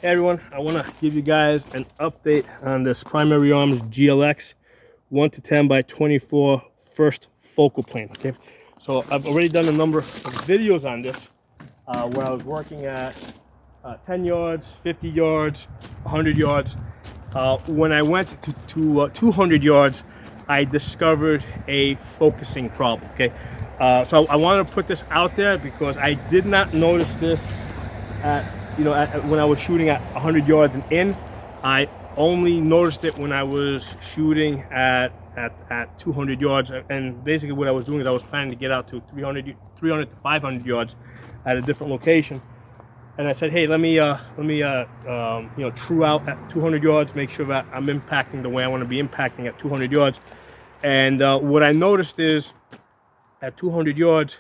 Hey everyone, I want to give you guys an update on this Primary Arms GLX 1-10x24 first focal plane. Okay, so I've already done a number of videos on this where I was working at 10 yards, 50 yards, 100 yards. When I went to 200 yards, I discovered a focusing problem. Okay, so I want to put this out there because I did not notice this at when I was shooting at 100 yards and in. I only noticed it when I was shooting at 200 yards, and basically what I was doing is I was planning to get out to 300 to 500 yards at a different location, and I said, hey, let me true out at 200 yards, make sure that I'm impacting the way I want to be impacting at 200 yards. And what I noticed is at 200 yards,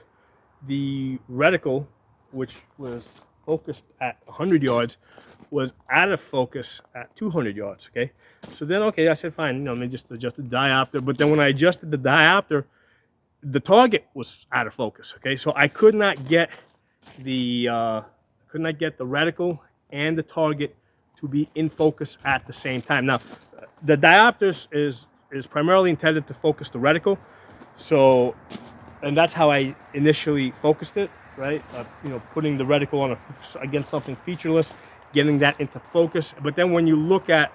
the reticle, which was focused at 100 yards, was out of focus at 200 yards. Okay, so then I said fine, let me just adjust the diopter. But then when I adjusted the diopter, the target was out of focus. Okay, so I could not get the reticle and the target to be in focus at the same time. Now, the diopters is primarily intended to focus the reticle, so, and that's how I initially focused it, right? Putting the reticle against something featureless, getting that into focus. But then when you look at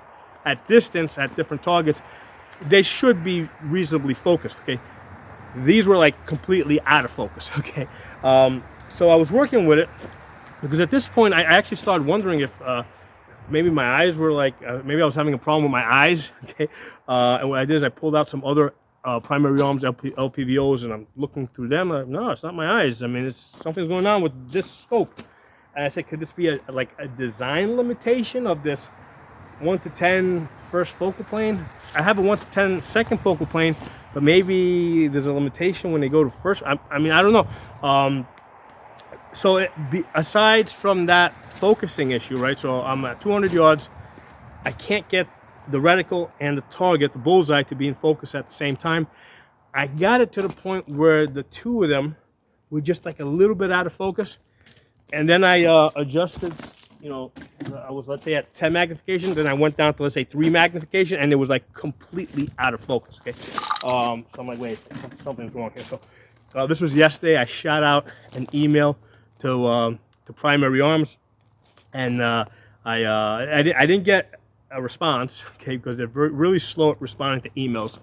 distance at different targets, they should be reasonably focused. Okay, these were like completely out of focus. Okay, so I was working with it because at this point I actually started wondering if maybe my eyes were like maybe I was having a problem with my eyes. Okay, and what I did is I pulled out some other Primary Arms LPVOs, and I'm looking through them. No, it's not my eyes. I mean, something's going on with this scope. And I said, could this be like a design limitation of this 1-10 first focal plane? I have a 1-10 second focal plane, but maybe there's a limitation when they go to first. I mean, I don't know. So aside from that focusing issue, right? So I'm at 200 yards. I can't get the reticle and the target, the bullseye, to be in focus at the same time. I got it to the point where the two of them were just like a little bit out of focus. And then I adjusted, I was, let's say, at 10 magnification. Then I went down to, let's say, 3 magnification, and it was like completely out of focus. Okay. So I'm like, wait, something's wrong here. So this was yesterday. I shot out an email to Primary Arms, and I didn't get a response, okay, because they're really slow at responding to emails.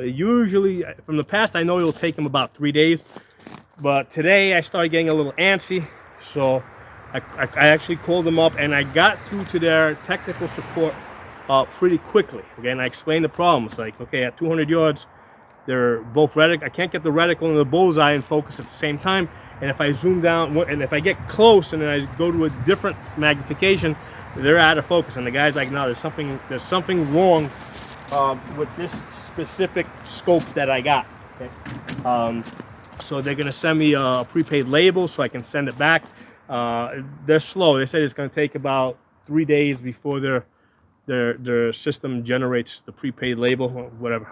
Usually, from the past, I know it'll take them about 3 days, but today I started getting a little antsy, so I actually called them up, and I got through to their technical support pretty quickly. Okay, and I explained the problem. It's like, okay, at 200 yards, they're both reticle. I can't get the reticle and the bullseye in focus at the same time. And if I zoom down, and if I get close and then I go to a different magnification, they're out of focus. And the guy's like, no, there's something wrong with this specific scope that I got. Okay. So they're gonna send me a prepaid label so I can send it back. They're slow. They said it's gonna take about 3 days before their system generates the prepaid label, or whatever,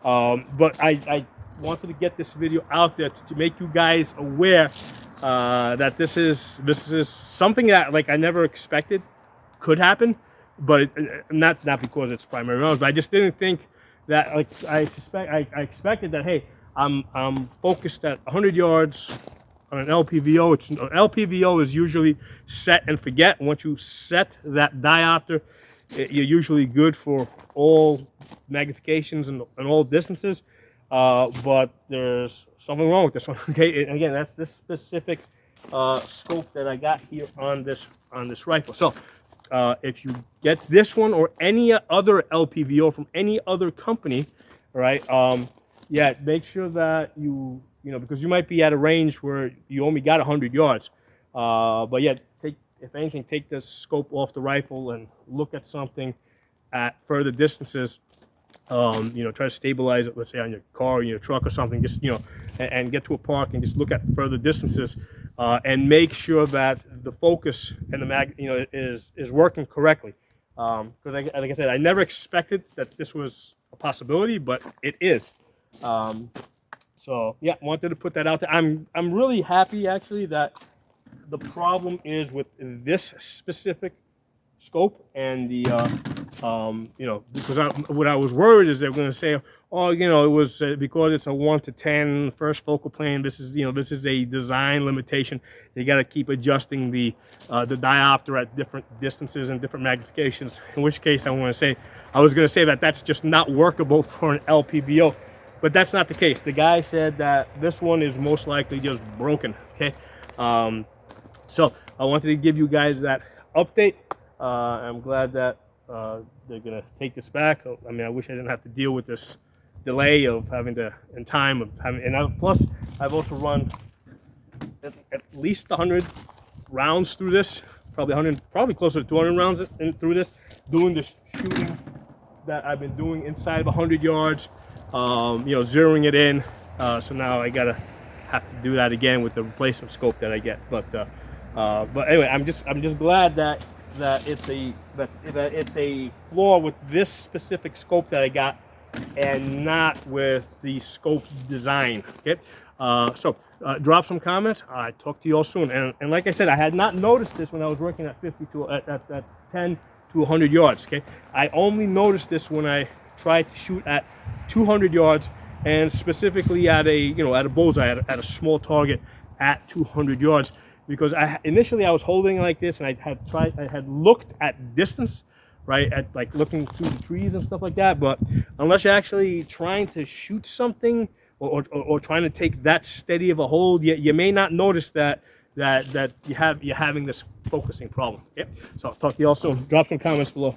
but I wanted to get this video out there to make you guys aware that this is something that, like, I never expected could happen, but not because it's Primary Arms, but I just didn't think that, like, I expected that, hey, I'm focused at 100 yards on an LPVO. An LPVO is usually set and forget. Once you set that diopter, you're usually good for all magnifications and all distances. But there's something wrong with this one. Okay, and again, that's this specific scope that I got here on this rifle. So if you get this one or any other LPVO from any other company, right? Yeah, make sure that because you might be at a range where you only got 100 yards. But yeah, if anything, take the scope off the rifle and look at something at further distances. Try to stabilize it, let's say on your car or your truck or something, just, and get to a park and just look at further distances, and make sure that the focus and the mag, is working correctly. Because like I said, I never expected that this was a possibility, but it is. So yeah, wanted to put that out there. I'm really happy actually that the problem is with this specific scope and the you know, because what I was worried is they're going to say, oh, you know, it was because it's a 1-to-10 first focal plane. This is, you know, this is a design limitation. You got to keep adjusting the diopter at different distances and different magnifications. In which case, I was going to say that that's just not workable for an LPVO, but that's not the case. The guy said that this one is most likely just broken. Okay, so I wanted to give you guys that update. I'm glad that they're gonna take this back. I mean, I wish I didn't have to deal with this delay of having to, in time of having, and plus I've also run at least 100 rounds through this, probably 100, probably closer to 200 rounds through this, doing the shooting that I've been doing inside of 100 yards, you know, zeroing it in. So now I gotta have to do that again with the replacement scope that I get. But anyway, I'm just glad that it's a flaw with this specific scope that I got, and not with the scope design. Okay, so drop some comments. I talk to you all soon. And like I said, I had not noticed this when I was working at 10 to 100 yards. Okay, I only noticed this when I tried to shoot at 200 yards, and specifically at a, you know, at a bullseye, at a small target at 200 yards. Because initially I was holding like this, and I had looked at distance, right, at like looking through the trees and stuff like that. But unless you're actually trying to shoot something or trying to take that steady of a hold, you may not notice that you're having this focusing problem. Okay, so I'll talk to you all soon. Drop some comments below.